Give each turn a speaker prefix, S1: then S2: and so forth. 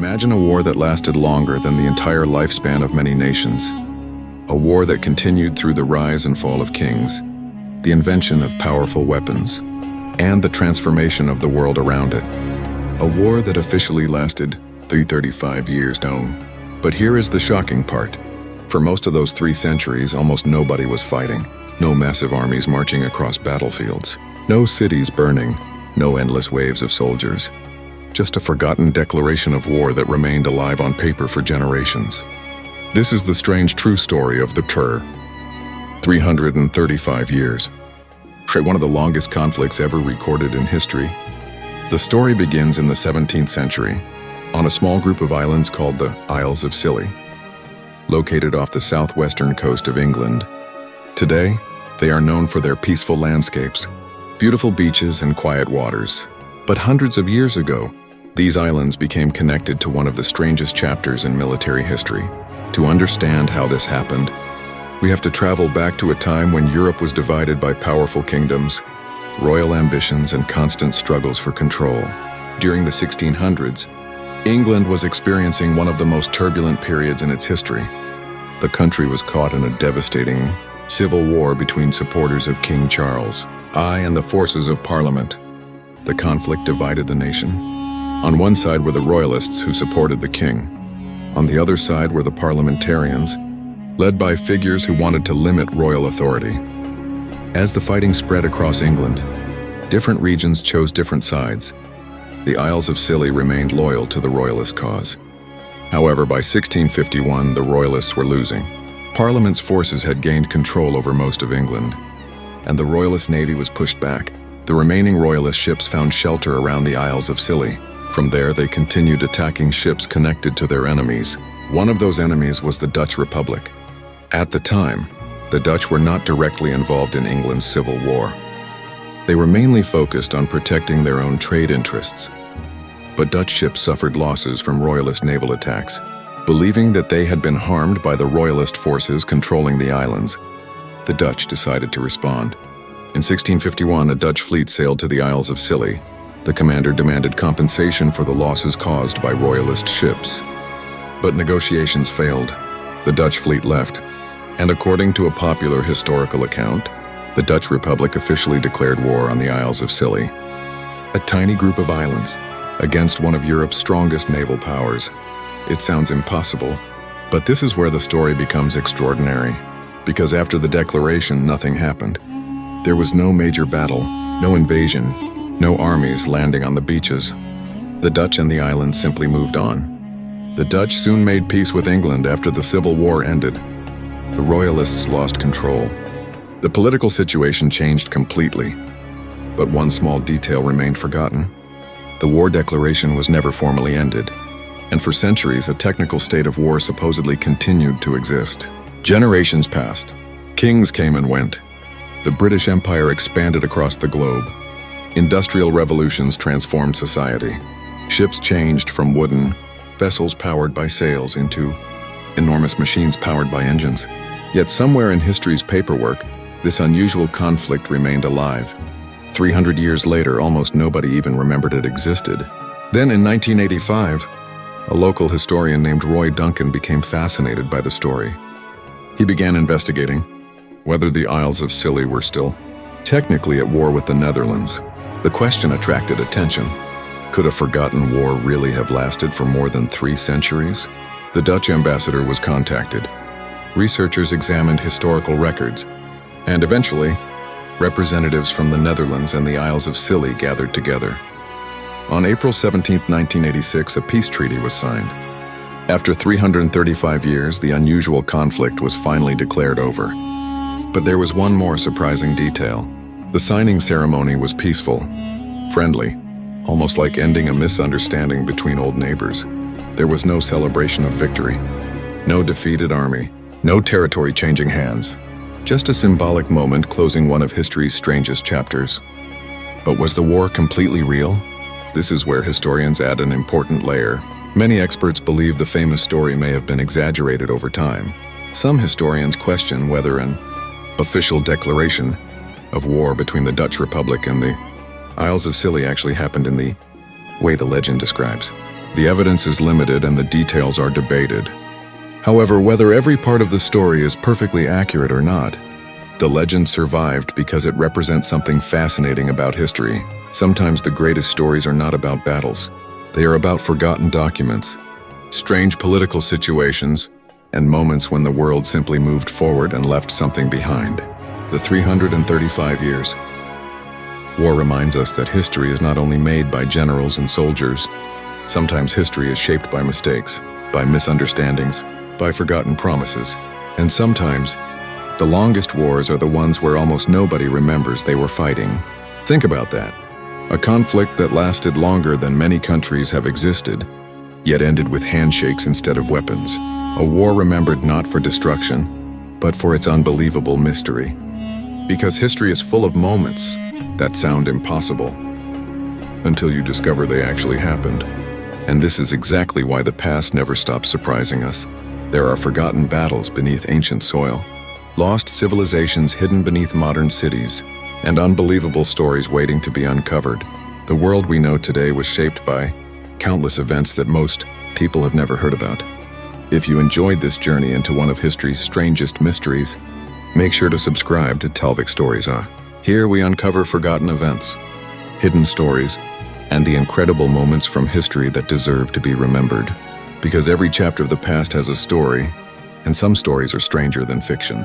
S1: Imagine a war that lasted longer than the entire lifespan of many nations. A war that continued through the rise and fall of kings, the invention of powerful weapons, and the transformation of the world around it. A war that officially lasted 335 years. But here is the shocking part. For most of those 3 centuries, almost nobody was fighting. No massive armies marching across battlefields. No cities burning. No endless waves of soldiers. Just a forgotten declaration of war that remained alive on paper for generations. This is the strange true story of the Tur. 335 years. One of the longest conflicts ever recorded in history. The story begins in the 17th century, on a small group of islands called the Isles of Scilly, located off the southwestern coast of England. Today, they are known for their peaceful landscapes, beautiful beaches and quiet waters. But hundreds of years ago, these islands became connected to one of the strangest chapters in military history. To understand how this happened, we have to travel back to a time when Europe was divided by powerful kingdoms, royal ambitions, and constant struggles for control. During the 1600s, England was experiencing one of the most turbulent periods in its history. The country was caught in a devastating civil war between supporters of King Charles I and the forces of Parliament. The conflict divided the nation. On one side were the royalists who supported the king. On the other side were the parliamentarians, led by figures who wanted to limit royal authority. As the fighting spread across England, different regions chose different sides. The Isles of Scilly remained loyal to the royalist cause. However, by 1651, the royalists were losing. Parliament's forces had gained control over most of England, and the royalist navy was pushed back. The remaining royalist ships found shelter around the Isles of Scilly. From there, they continued attacking ships connected to their enemies. One of those enemies was the Dutch Republic. At the time, the Dutch were not directly involved in England's civil war. They were mainly focused on protecting their own trade interests. But Dutch ships suffered losses from royalist naval attacks. Believing that they had been harmed by the royalist forces controlling the islands, the Dutch decided to respond. In 1651, a Dutch fleet sailed to the Isles of Scilly. The commander demanded compensation for the losses caused by royalist ships. But negotiations failed. The Dutch fleet left, and according to a popular historical account, the Dutch Republic officially declared war on the Isles of Scilly, a tiny group of islands, against one of Europe's strongest naval powers. It sounds impossible, but this is where the story becomes extraordinary, because after the declaration, nothing happened. There was no major battle, no invasion, no armies landing on the beaches. The Dutch and the islands simply moved on. The Dutch soon made peace with England after the Civil War ended. The royalists lost control. The political situation changed completely, but one small detail remained forgotten. The war declaration was never formally ended, and for centuries a technical state of war supposedly continued to exist. Generations passed. Kings came and went. The British Empire expanded across the globe. Industrial revolutions transformed society. Ships changed from wooden vessels powered by sails into enormous machines powered by engines. Yet somewhere in history's paperwork, this unusual conflict remained alive. 300 years later, almost nobody even remembered it existed. Then in 1985, a local historian named Roy Duncan became fascinated by the story. He began investigating whether the Isles of Scilly were still technically at war with the Netherlands. The question attracted attention. Could a forgotten war really have lasted for more than 3 centuries? The Dutch ambassador was contacted. Researchers examined historical records, and eventually, representatives from the Netherlands and the Isles of Scilly gathered together. On April 17, 1986, a peace treaty was signed. After 335 years, the unusual conflict was finally declared over. But there was one more surprising detail. The signing ceremony was peaceful, friendly, almost like ending a misunderstanding between old neighbors. There was no celebration of victory, no defeated army, no territory changing hands. Just a symbolic moment closing one of history's strangest chapters. But was the war completely real? This is where historians add an important layer. Many experts believe the famous story may have been exaggerated over time. Some historians question whether an official declaration of war between the Dutch Republic and the Isles of Scilly actually happened in the way the legend describes. The evidence is limited and the details are debated. However, whether every part of the story is perfectly accurate or not, the legend survived because it represents something fascinating about history. Sometimes the greatest stories are not about battles. They are about forgotten documents, strange political situations, and moments when the world simply moved forward and left something behind. The 335 years. War reminds us that history is not only made by generals and soldiers. Sometimes history is shaped by mistakes, by misunderstandings, by forgotten promises. And sometimes, the longest wars are the ones where almost nobody remembers they were fighting. Think about that. A conflict that lasted longer than many countries have existed, yet ended with handshakes instead of weapons. A war remembered not for destruction, but for its unbelievable mystery. Because history is full of moments that sound impossible, until you discover they actually happened. And this is exactly why the past never stops surprising us. There are forgotten battles beneath ancient soil, lost civilizations hidden beneath modern cities, and unbelievable stories waiting to be uncovered. The world we know today was shaped by countless events that most people have never heard about. If you enjoyed this journey into one of history's strangest mysteries, make sure to subscribe to Talvik Stories. Here we uncover forgotten events, hidden stories, and the incredible moments from history that deserve to be remembered. Because every chapter of the past has a story, and some stories are stranger than fiction.